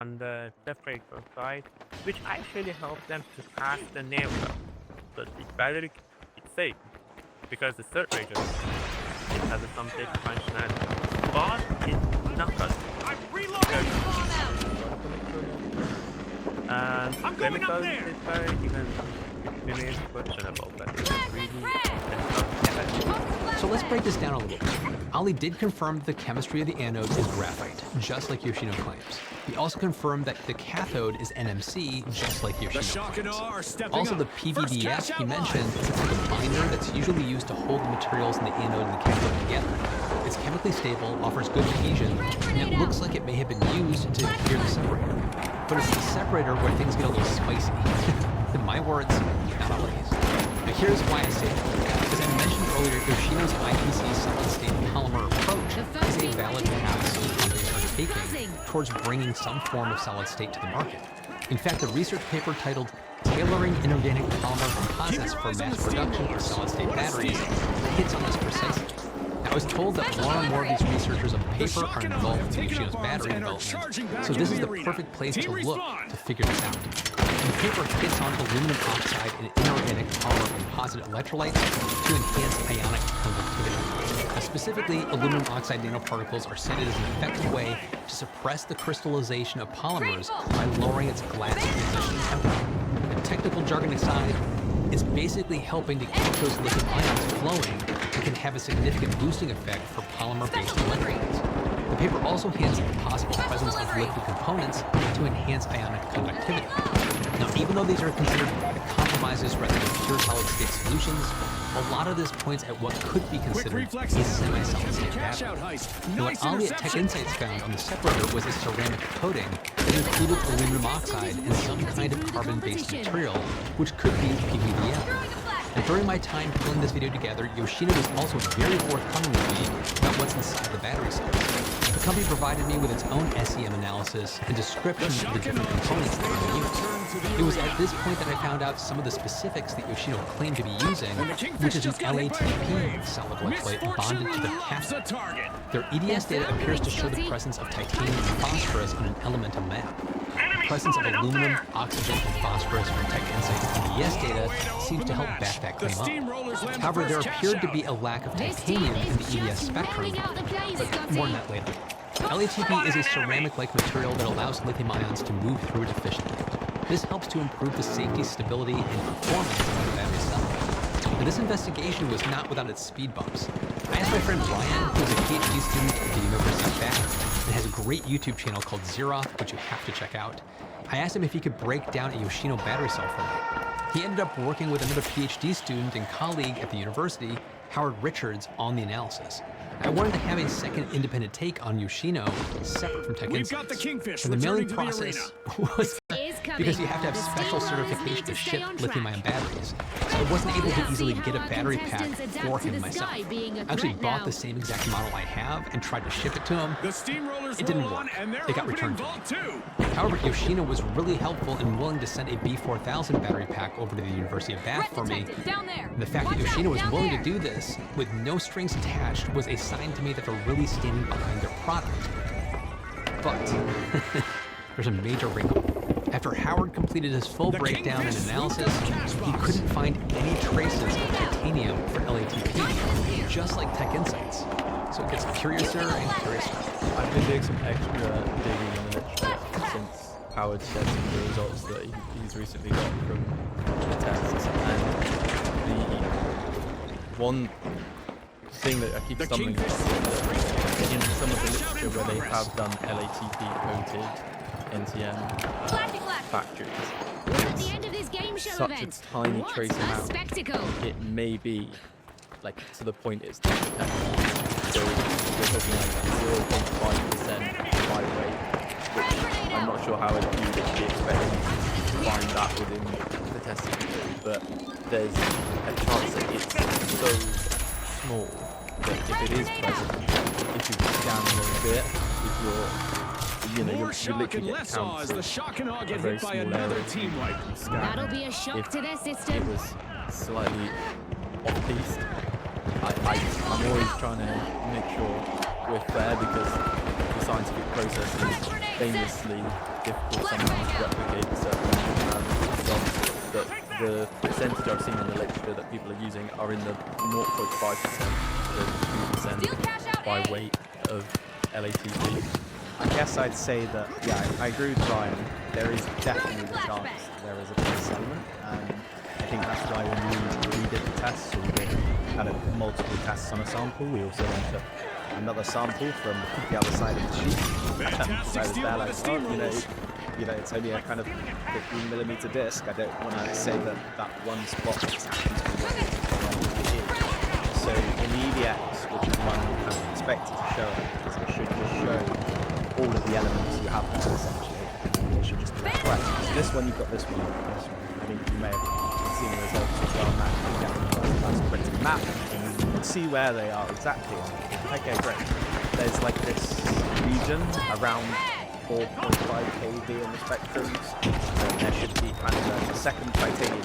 on the separator side, which actually helps them to pass the nail gun. So the battery is safe because the separator it has some safety functionality, but it's not good. I'm Because reloading. and I'm let me going up tell there. this very even it remains questionable, but it's really So let's break this down a little bit. Ali did confirm that the chemistry of the anode is graphite, just like Yoshino claims. He also confirmed that the cathode is NMC, just like The Yoshino shock and claims. awe are stepping Also, up. the First PVDF cash he out mentioned live. is a type of binder that's usually used to hold the materials in the anode and the cathode together. It's chemically stable, offers good adhesion, and it looks like it may have been used to adhere the separator. But it's the separator where things get a little spicy. In my words, not Ali's. Now here's why I say that. As I mentioned earlier, Yoshino's IPC solid-state polymer approach is a valid path some companies are taking towards bringing some form of solid state to the market. In fact, a research paper titled Tailoring Inorganic Polymer Composites for Mass Production of Solid-State Batteries hits on this precisely. Now, I was told that one or more of these researchers on paper are involved in Yoshino's battery development, so this is the perfect place to look to figure this out. The paper hits on aluminum oxide and inorganic polymer composite electrolytes to enhance ionic conductivity. Now, specifically, aluminum oxide nanoparticles are cited as an effective way to suppress the crystallization of polymers by lowering its glass transition temperature. And technical jargon aside, it's basically helping to keep those lithium ions flowing and can have a significant boosting effect for polymer-based electrolytes. The paper also hints at the possible presence of liquid components to enhance ionic conductivity. Now, even though these are considered compromises rather than pure solid-state solutions, a lot of this points at what could be considered a semi-solid-state Cash battery. out heist. Now, Nice what Ali at Tech interception. Insights found on the separator was a ceramic coating that included aluminum oxide and some kind of carbon-based material, which could be PVDF. And during my time pulling this video together, Yoshino was also very forthcoming with me about what's inside the battery cells. The company provided me with its own SEM analysis and description of the different components that are used. It was at this point that I found out some of the specifics that Yoshino claimed to be using, which is an LATP solid electrolyte bonded to the cathode. target. Their EDS data appears to show the presence of titanium and phosphorus on an elemental map. The presence of aluminum, oxygen, and phosphorus from Tech Insights EDS data seems to help back that The claim up. steamrollers land the However, there first cash appeared to out. be a lack of titanium in the EDS spectrum, but more on that later. LATP is a ceramic-like material that allows lithium ions to move through it efficiently. This helps to improve the safety, stability, and performance of the battery cell. Now, this investigation was not without its speed bumps. I asked my friend Ryan, who's a PhD student at the University of Bath and has a great YouTube channel called Zeroth, which you have to check out. I asked him if he could break down a Yoshino battery cell for me. He ended up working with another PhD student and colleague at the university, Howard Richards, on the analysis. I wanted to have a second independent take on Yoshino, separate from Tech We've Insights. got the Kingfish And the mailing returning to the process was because you have to have special certification to ship lithium-ion batteries. So I wasn't able to easily get a battery pack for him myself. I actually bought the same exact model I have and tried to ship it to him. The steamrollers It didn't roll on work. and they're It got opening returned to me. vault 2. However, Yoshino was really helpful and willing to send a B4000 battery pack over to the University of Bath for me. Down there. And the fact that Yoshino was willing to do this with no strings attached was a sign to me that they're really standing behind their product. But there's a major wrinkle. After Howard completed his full breakdown and analysis, he couldn't find any traces of titanium for LATP, just like Tech Insights. So it gets curiouser and curiouser. I've been doing some extra digging in the literature since Howard shared some of the results that he's recently got from the tests. And the one thing that I keep The stumbling Kingfish across is that in some of the Cash out in literature where they progress. have done LATP coated NTM factories, At the end of this game show such event. a tiny What trace a amount. spectacle. It may be like to the point it's not detectable. So we're talking like 0.5% fire rate, which I'm not sure how you would be expecting to find that within the testing period, but there's a chance that it's so small that if it is present, if you scan a little bit, if More you're shock literally and get less awe as the counted shock and awe a get very hit by small another area team wipe. you can scan. That'll be a shock If to their it system. was slightly off-piste, I'm always trying to make sure we're fair because for scientific process is famously difficult sometimes to replicate certain but the percentage I've seen in the literature that people are using are in the 0.5% to 2% by weight of LATP. I guess I'd say that, yeah, I agree with Brian. There is definitely the chance there is a trace element. I think that's why when we redid the tests, we did kind of multiple tests on a sample. We also then took another sample from the other side of the sheet. So I was there like, oh, it's only a kind of 15mm disc. I don't want to say that that one spot just happens to be what it is. So in the EDX, which is one I'm kind of expected to show, because it should just show all of the elements you have there essentially. And it should just be correct. So this one, you've got this one, you've got this one. I think you may have seen the results as well, Matt. You get a printed map, and you can see where they are exactly. Okay, great. There's like this region around 4.5 kV on the spectrums, and there should be kind of a second titanium,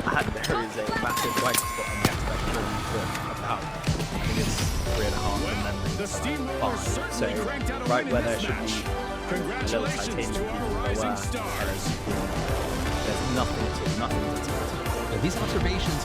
and there is a massive white spot on that spectrum for about, I think it's 3.5 and then like 5. So right where there should be a little titanium below there's nothing at all, nothing at all. These observations